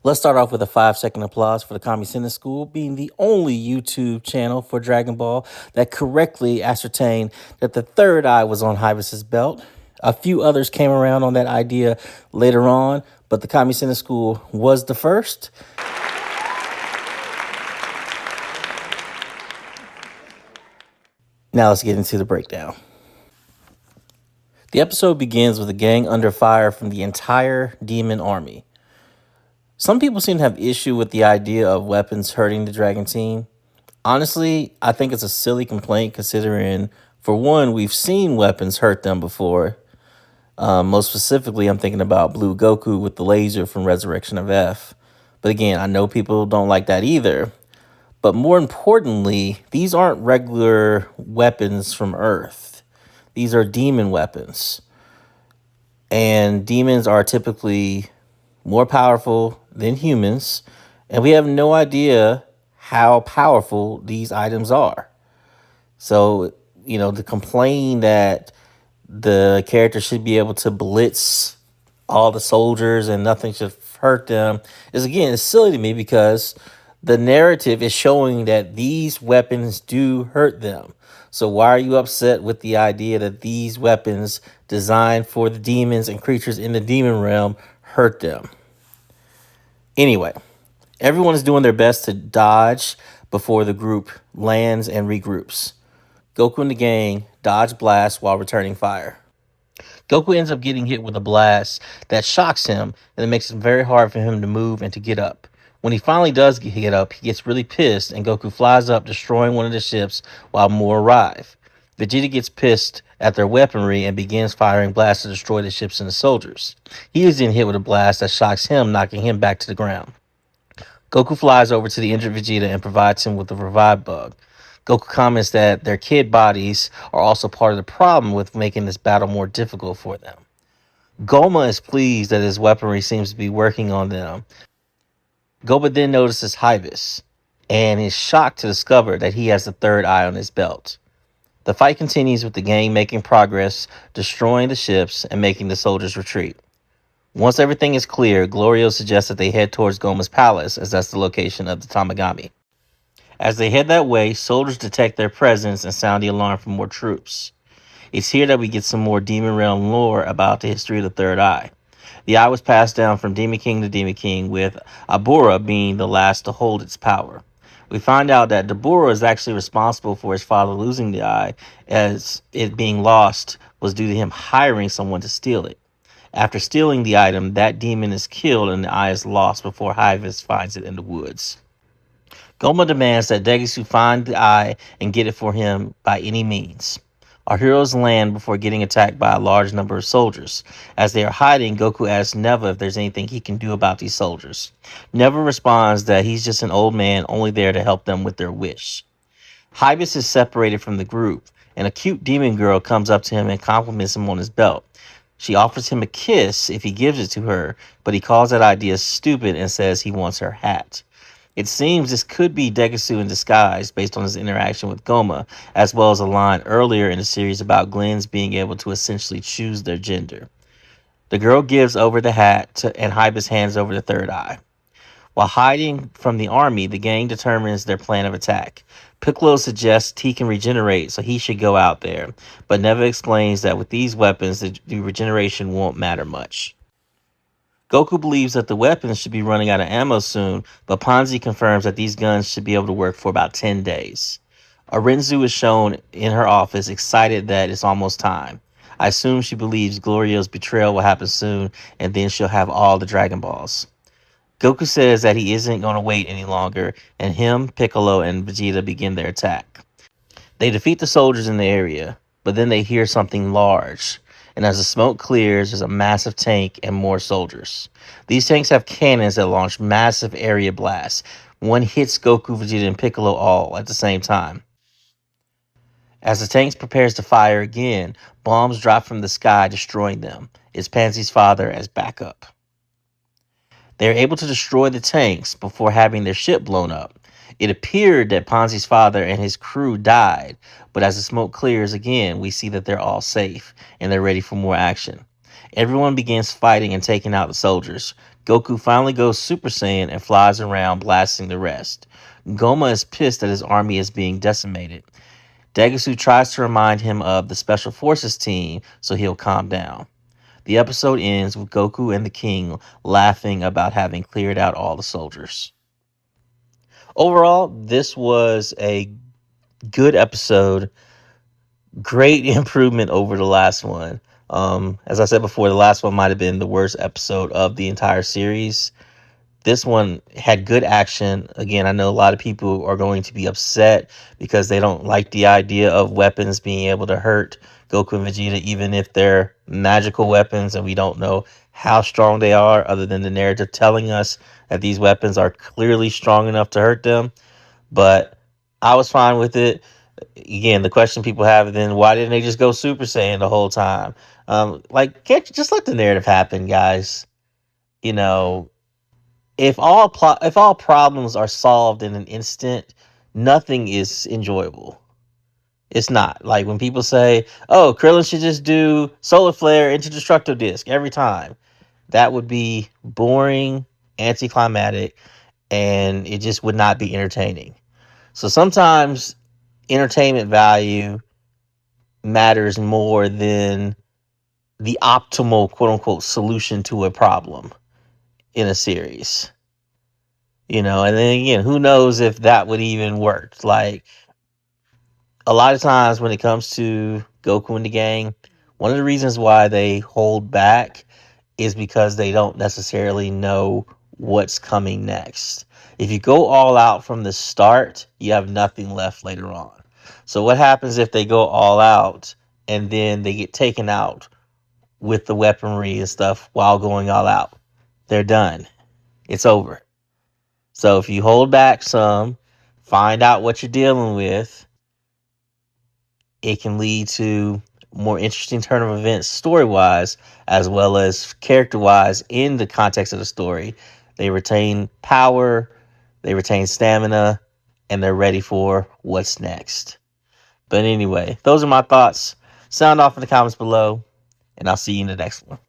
Let's start off with a 5-second applause for the Kami Center School being the only YouTube channel for Dragon Ball that correctly ascertained that the third eye was on Hyvis's belt. A few others came around on that idea later on, but the Kami Center School was the first. Now let's get into the breakdown. The episode begins with a gang under fire from the entire demon army. Some people seem to have issue with the idea of weapons hurting the Dragon team. Honestly, I think it's a silly complaint considering, for one, we've seen weapons hurt them before. Most specifically, I'm thinking about Blue Goku with the laser from Resurrection of F. But again, I know people don't like that either. But more importantly, these aren't regular weapons from Earth. These are demon weapons. And demons are typically more powerful than humans, and we have no idea how powerful these items are. So, to complain that the character should be able to blitz all the soldiers and nothing should hurt them is silly to me because the narrative is showing that these weapons do hurt them. So why are you upset with the idea that these weapons designed for the demons and creatures in the demon realm hurt them? Anyway, everyone is doing their best to dodge before the group lands and regroups. Goku and the gang dodge blasts while returning fire. Goku ends up getting hit with a blast that shocks him, and it makes it very hard for him to move and to get up. When he finally does get up, he gets really pissed, and Goku flies up, destroying one of the ships while more arrive. Vegeta gets pissed at their weaponry and begins firing blasts to destroy the ships and the soldiers. He is then hit with a blast that shocks him, knocking him back to the ground. Goku flies over to the injured Vegeta and provides him with a revive bug. Goku comments that their kid bodies are also part of the problem with making this battle more difficult for them. Gomah is pleased that his weaponry seems to be working on them. Gomah then notices Hyvis and is shocked to discover that he has the third eye on his belt. The fight continues with the gang making progress, destroying the ships and making the soldiers retreat. Once everything is clear, Glorio suggests that they head towards Gomah's palace, as that's the location of the Tamagami. As they head that way, soldiers detect their presence and sound the alarm for more troops. It's here that we get some more Demon Realm lore about the history of the Third Eye. The eye was passed down from Demon King to Demon King, with Abura being the last to hold its power. We find out that Dabura is actually responsible for his father losing the eye, as it being lost was due to him hiring someone to steal it. After stealing the item, that demon is killed and the eye is lost before Hyvis finds it in the woods. Gomah demands that Degisu find the eye and get it for him by any means. Our heroes land before getting attacked by a large number of soldiers. As they are hiding, Goku asks Neva if there's anything he can do about these soldiers. Neva responds that he's just an old man only there to help them with their wish. Hyvis is separated from the group, and a cute demon girl comes up to him and compliments him on his belt. She offers him a kiss if he gives it to her, but he calls that idea stupid and says he wants her hat. It seems this could be Degisu in disguise based on his interaction with Gomah, as well as a line earlier in the series about Glens being able to essentially choose their gender. The girl gives over the hat and Hyvis hands over the third eye. While hiding from the army, the gang determines their plan of attack. Piccolo suggests he can regenerate, so he should go out there, but Neva explains that with these weapons, the regeneration won't matter much. Goku believes that the weapons should be running out of ammo soon, but Ponzi confirms that these guns should be able to work for about 10 days. Arenzu is shown in her office, excited that it's almost time. I assume she believes Glorio's betrayal will happen soon, and then she'll have all the Dragon Balls. Goku says that he isn't going to wait any longer, and him, Piccolo, and Vegeta begin their attack. They defeat the soldiers in the area, but then they hear something large. And as the smoke clears, there's a massive tank and more soldiers. These tanks have cannons that launch massive area blasts. One hits Goku, Vegeta, and Piccolo all at the same time. As the tanks prepares to fire again, bombs drop from the sky, destroying them. It's Pansy's father as backup. They are able to destroy the tanks before having their ship blown up. It appeared that Ponzi's father and his crew died, but as the smoke clears again, we see that they're all safe and they're ready for more action. Everyone begins fighting and taking out the soldiers. Goku finally goes Super Saiyan and flies around, blasting the rest. Goma is pissed that his army is being decimated. Degusu tries to remind him of the Special Forces team so he'll calm down. The episode ends with Goku and the King laughing about having cleared out all the soldiers. Overall, this was a good episode. Great improvement over the last one. As I said before, the last one might have been the worst episode of the entire series. This one had good action. Again, I know a lot of people are going to be upset because they don't like the idea of weapons being able to hurt Goku and Vegeta, even if they're magical weapons and we don't know how strong they are, other than the narrative telling us that these weapons are clearly strong enough to hurt them. But I was fine with it. Again, the question people have then, why didn't they just go Super Saiyan the whole time? Can't you just let the narrative happen, guys? You know, if all problems are solved in an instant, nothing is enjoyable. It's not. Like when people say, "Oh, Krillin should just do Solar Flare into Destructo Disc every time," that would be boring, anticlimactic, and it just would not be entertaining. So sometimes entertainment value matters more than the optimal quote unquote solution to a problem in a series. And then again, who knows if that would even work? Like a lot of times when it comes to Goku and the gang, one of the reasons why they hold back is because they don't necessarily know what's coming next. If you go all out from the start, you have nothing left later on. So what happens if they go all out and then they get taken out with the weaponry and stuff while going all out? They're done. It's over. So if you hold back some, find out what you're dealing with, it can lead to more interesting turn of events story wise, as well as character wise in the context of the story. They retain power, they retain stamina, and they're ready for what's next. But anyway, those are my thoughts. Sound off in the comments below, and I'll see you in the next one.